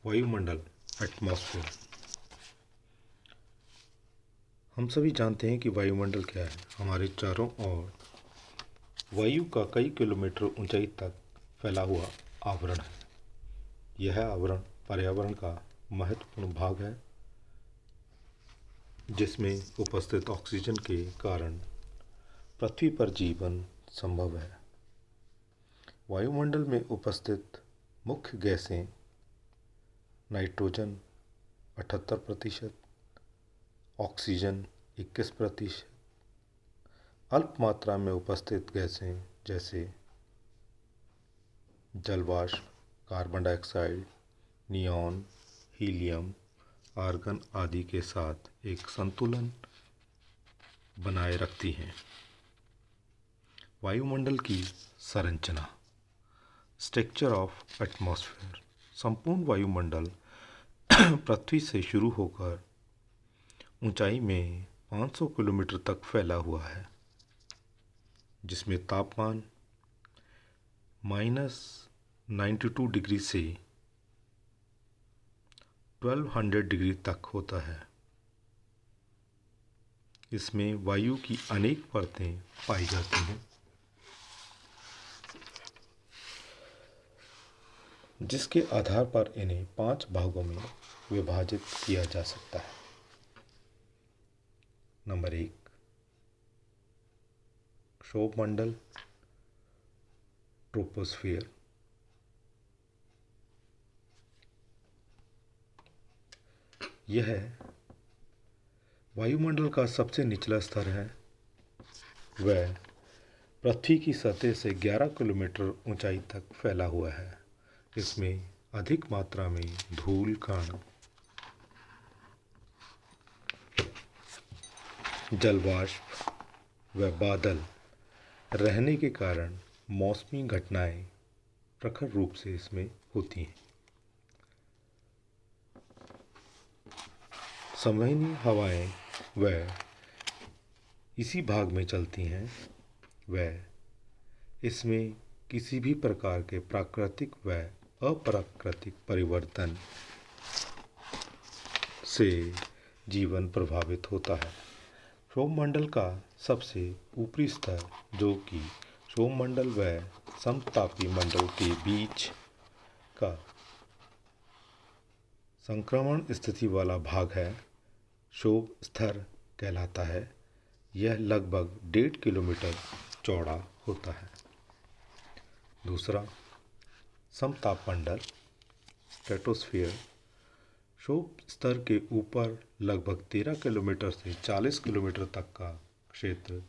वायुमंडल एटमॉस्फेयर। हम सभी जानते हैं कि वायुमंडल क्या है। हमारे चारों ओर वायु का कई किलोमीटर ऊंचाई तक फैला हुआ आवरण है। यह आवरण पर्यावरण का महत्वपूर्ण भाग है, जिसमें उपस्थित ऑक्सीजन के कारण पृथ्वी पर जीवन संभव है। वायुमंडल में उपस्थित मुख्य गैसें नाइट्रोजन 78%, ऑक्सीजन 21%, अल्प मात्रा में उपस्थित गैसें जैसे जलवाष्प, carbon dioxide, neon, helium, argon आदि के साथ एक संतुलन बनाए रखती हैं। वायुमंडल की संरचना, स्ट्रक्चर ऑफ एटमॉस्फेयर। संपूर्ण वायुमंडल पृथ्वी से शुरू होकर ऊंचाई में 500 किलोमीटर तक फैला हुआ है, जिसमें तापमान -92 डिग्री से 1200 डिग्री तक होता है। इसमें वायु की अनेक परतें पाई जाती हैं, जिसके आधार पर इन्हें 5 भागों में विभाजित किया जा सकता है। नंबर 1, क्षोभमंडल ट्रोपोस्फियर। यह वायुमंडल का सबसे निचला स्तर है। वह पृथ्वी की सतह से 11 किलोमीटर ऊंचाई तक फैला हुआ है। इसमें अधिक मात्रा में धूल कण, जलवाष्प व बादल रहने के कारण मौसमी घटनाएं प्रखर रूप से इसमें होती हैं। संवहनीय हवाएं वह इसी भाग में चलती हैं। वह इसमें किसी भी प्रकार के प्राकृतिक व अप्राकृतिक परिवर्तन से जीवन प्रभावित होता है। क्षोभमंडल का सबसे ऊपरी स्तर, जो कि क्षोभमंडल व समतापी मंडल के बीच का संक्रमण स्थिति वाला भाग है, क्षोभ स्तर कहलाता है। यह लगभग 1.5 किलोमीटर चौड़ा होता है। दूसरा, समताप मंडल स्ट्रेटोस्फियर। क्षोभ स्तर के ऊपर लगभग 13 किलोमीटर से 40 किलोमीटर तक का क्षेत्र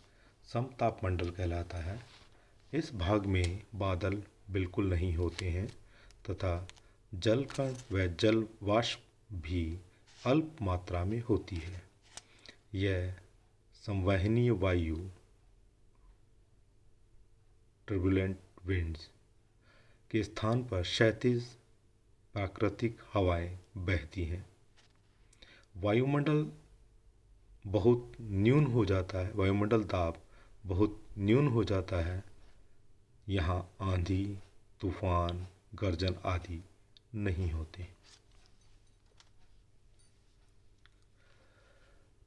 समताप मंडल कहलाता है। इस भाग में बादल बिल्कुल नहीं होते हैं तथा जलकण व जल वाष्प भी अल्प मात्रा में होती है। यह संवहनीय वायु, टर्बुलेंट विंड्स के स्थान पर क्षैतिज प्राकृतिक हवाएं बहती हैं। वायुमंडल दाब बहुत न्यून हो जाता है। यहाँ आंधी, तूफान, गर्जन आदि नहीं होते।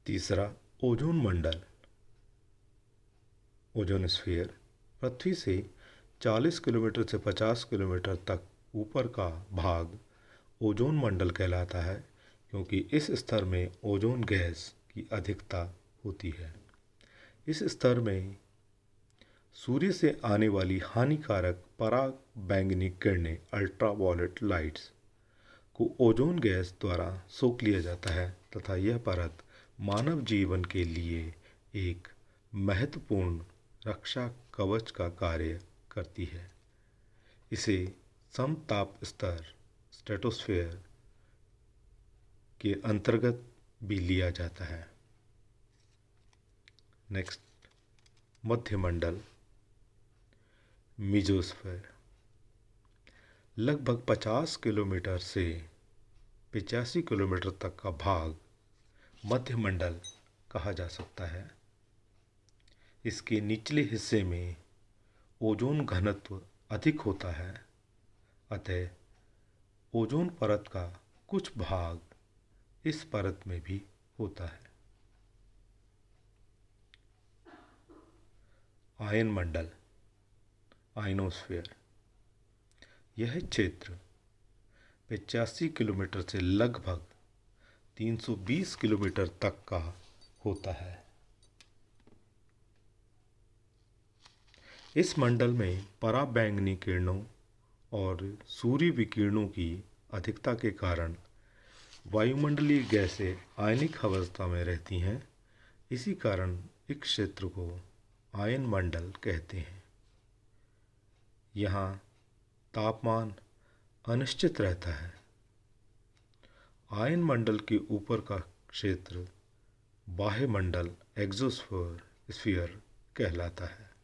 तीसरा, ओजोन मंडल ओजोनस्फीयर। पृथ्वी से 40 किलोमीटर से 50 किलोमीटर तक ऊपर का भाग ओजोन मंडल कहलाता है, क्योंकि इस स्तर में ओजोन गैस की अधिकता होती है। इस स्तर में सूर्य से आने वाली हानिकारक पराबैंगनी किरणें, अल्ट्रावायलेट लाइट्स को ओजोन गैस द्वारा सोख लिया जाता है तथा यह परत मानव जीवन के लिए एक महत्वपूर्ण रक्षा कवच का कार्य करती है। इसे समताप स्तर स्ट्रेटोस्फेयर के अंतर्गत भी लिया जाता है। नेक्स्ट, मध्यमंडल मीजोस्फीयर। लगभग 50 किलोमीटर से 85 किलोमीटर तक का भाग मध्यमंडल कहा जा सकता है। इसके निचले हिस्से में ओजोन घनत्व अधिक होता है, अतः ओजोन परत का कुछ भाग इस परत में भी होता है। आयन मंडल, आयनोस्फीयर, यह क्षेत्र 85 किलोमीटर से लगभग 320 किलोमीटर तक का होता है। इस मंडल में पराबैंगनी किरणों और सूर्य विकिरणों की अधिकता के कारण वायुमंडलीय गैसें आयनिक अवस्था में रहती हैं। इसी कारण इस क्षेत्र को आयन मंडल कहते हैं। यहाँ तापमान अनिश्चित रहता है। आयन के ऊपर का क्षेत्र बाह्य मंडल एक्सोस्फीयर कहलाता है।